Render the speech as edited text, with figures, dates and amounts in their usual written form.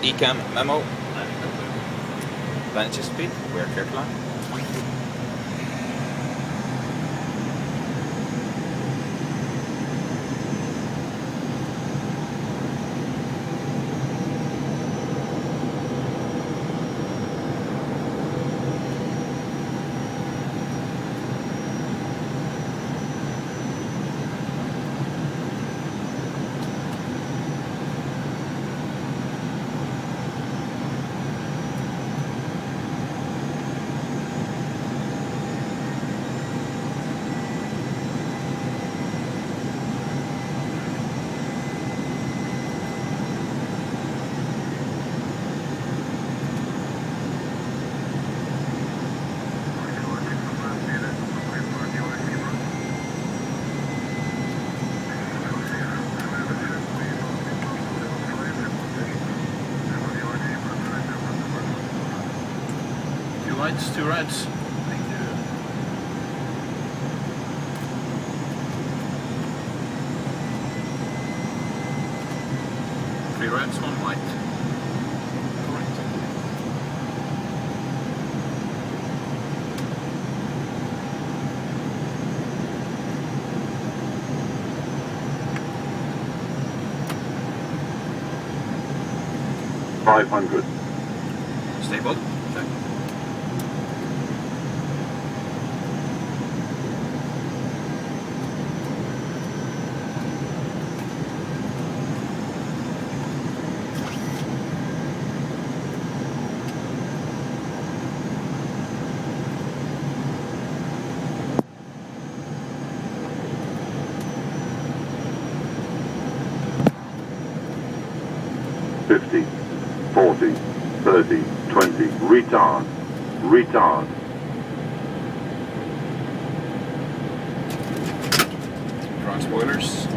ECAM memo. Vantage speed, we are clear to land. Lights, 2 reds. Thank you. 3 reds, 1 white. Correct. $500. Stable. Check. $50, $40, $30, $20. Retard. Retard. Wrong spoilers.